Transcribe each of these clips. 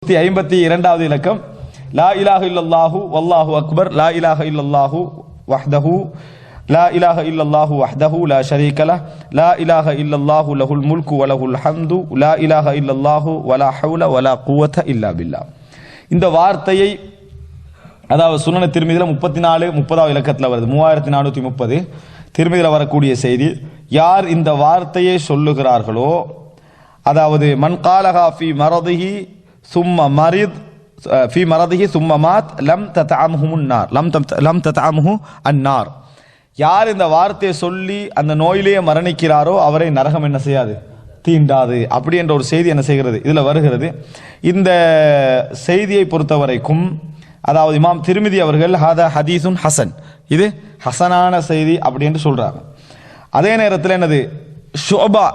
52வது இலக்கம் லா இலாஹ இல்லல்லாஹு வல்லாஹு அக்பர் லா இலாஹ இல்லல்லாஹு வஹ்தஹு லா இலாஹ இல்லல்லாஹு வஹ்தஹு லா ஷரீக லஹ் லா இலாஹ இல்லல்லாஹு லஹுல் முல்கு வ லஹுல் ஹம்து லா இலாஹ இல்லல்லாஹு வலா ஹவுல வலா குவத இல்லா பில்லாஹ். இந்த வார்த்தையை அதாவது சுனன திர்மிதில 30வது இலக்கத்தில் வருது, 3430 திர்மிதில வரக்கூடிய செய்தி. யார் இந்த வார்த்தையை சொல்லுகிறார்களோ, அதாவது மன் காலஹா ஃபி மரதிஹி சும்ம மரித் ஃபி மரதிஹி சும்ம மாத் லம் தத்அம்ஹுன் நார் லம் தத்அம்ஹு அன்னார். யார் இந்த வார்த்தையை சொல்லி அந்த நோயிலேயே மரணிக்கிறாரோ அவரை நரகம் என்ன செய்யாது, தீண்டாது. அப்படி என்ற ஒரு செய்தி என்ன செய்கிறது, இதுல வருகிறது. இந்த செய்தியை பொறுத்தவரைக்கும் அதாவது இமாம் திர்மிதி அவர்கள் ஹாதா ஹதீசுன் ஹசன், இது ஹசனான செய்தி அப்படி என்று சொல்றாங்க. அதே நேரத்தில் என்னது, ஷுபா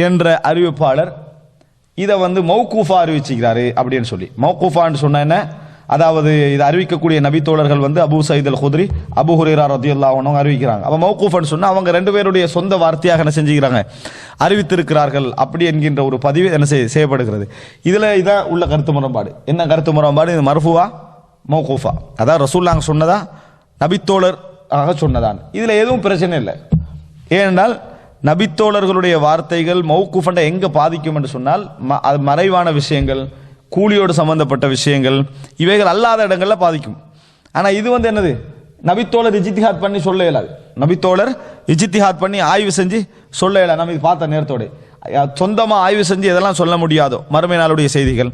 என்ற அறிவிப்பாளர் இதை மௌகூஃபா அறிவிச்சுக்கிறாரு அப்படின்னு சொல்லி. மௌகூஃபான்னு சொன்ன என்ன, அதாவது இதை அறிவிக்கக்கூடிய நபித்தோழர்கள் அபூ சயீத் அல் குத்ரி, அபூ ஹுரைரா ரலியல்லாஹு அன்ஹு அறிவிக்கிறாங்க. அப்ப மௌகூஃப்னு சொன்னா அவங்க ரெண்டு பேருடைய சொந்த வார்த்தையாக என்ன செஞ்சுக்கிறாங்க, அறிவித்திருக்கிறார்கள் அப்படி என்கின்ற ஒரு பதிவு என்ன செய்யப்படுகிறது. இதுல இதான் உள்ள கருத்து முரண்பாடு. என்ன கருத்து முரண்பாடு, இது மர்ஃபூவா மௌகூஃபா, அதாவது ரசூலுல்லாஹ் சொன்னதா நபித்தோழர் ஆக சொன்னதான். இதுல எதுவும் பிரச்சனை இல்லை. ஏனென்றால் நபித்தோழர்களுடைய வார்த்தைகள் மௌகூஃபண்ட எங்க பாதிக்கும் என்று சொன்னால், அது மறைவான விஷயங்கள், கூலியோடு சம்பந்தப்பட்ட விஷயங்கள், இவைகள் அல்லாத இடங்கள்ல பாதிக்கும். ஆனா இது என்னது, நபித்தோழர் இஜ்திஹாத் பண்ணி சொல்ல இயலாது. நபித்தோழர் இஜ்திஹாத் பண்ணி ஆய்வு செஞ்சு சொல்ல இயலாது. நம்ம இது பார்த்த நேரத்தோடு சொந்தமா ஆய்வு செஞ்சு எதெல்லாம் சொல்ல முடியாதோ மறுமை நாளுடைய செய்திகள்,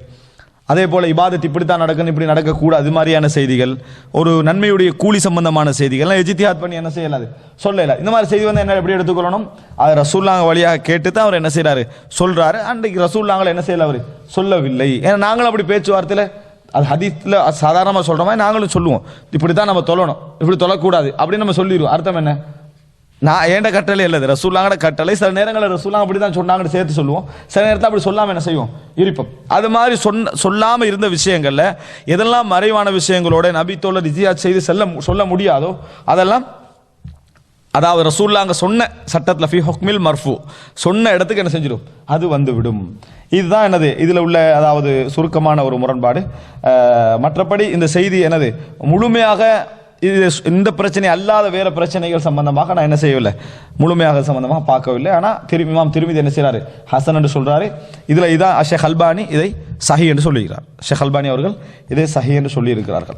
அதே போல இபாதத் இப்படித்தான் நடக்கணும் இப்படி நடக்கக்கூடாது அது மாதிரியான செய்திகள், ஒரு நன்மையுடைய கூலி சம்பந்தமான செய்திகள் இஜ்திஹாத் பண்ணி என்ன செய்யலாது, சொல்லல. இந்த மாதிரி செய்தி என்ன எப்படி எடுத்துக்கொள்ளணும், அது ரசூலுல்லாஹ் வழியாக கேட்டு தான் அவர் என்ன செய்யறாரு, சொல்றாரு. அன்றைக்கு ரசூலுல்லாஹ் என்ன செய்யல, அவர் சொல்லவில்லை. ஏன்னா நாங்களும் அப்படி பேச்சுவார்த்தையில அது ஹதீஸ்ல சாதாரணமா சொல்ற மாதிரி நாங்களும் சொல்லுவோம், இப்படித்தான் நம்ம தொழணும் இப்படி தொழக்கூடாது அப்படின்னு நம்ம சொல்லிடுவோம். அர்த்தம் என்ன, நான் ஏண்ட கட்டளை இல்லது, ரசூலுல்லாஹ்வோட கட்டளை. சில நேரங்களில் ரசூலுல்லாஹ் அப்படிதான் சொன்னாங்கன்னு சேர்த்து சொல்லுவோம், சில நேரத்தில் அப்படி சொல்லாம என்ன செய்வோம், இருப்போம். அது மாதிரி சொல்லாம இருந்த விஷயங்கள்ல எதெல்லாம் மறைவான விஷயங்களோட நபித்தோழர் இஜ்திஹாத் செய்து சொல்ல முடியாதோ அதெல்லாம், அதாவது ரசூலுல்லாஹ் சொன்ன சட்டத்தில் ஃபி ஹுக்மில் மர்ஃபு சொன்ன இடத்துக்கு என்ன செஞ்சிடும், அது விடும். இதுதான் என்னது இதுல உள்ள அதாவது சுருக்கமான ஒரு முரண்பாடு. மற்றபடி இந்த செய்தி என்னது முழுமையாக இது இந்த பிரச்சனை அல்லாத வேற பிரச்சனைகள் சம்பந்தமாக நான் என்ன செய்யவில்லை, முழுமையாக சம்பந்தமாக பார்க்கவில்லை. ஆனா இமாம் திர்மிதி என்ன செய்யறாரு, ஹசன் என்று சொல்றாரு. இதுல இதான் ஷேக் அல்பானி இதை சஹி என்று சொல்லுகிறார். ஷேக் அல்பானி அவர்கள் இதை சஹி என்று சொல்லி இருக்கிறார்கள்.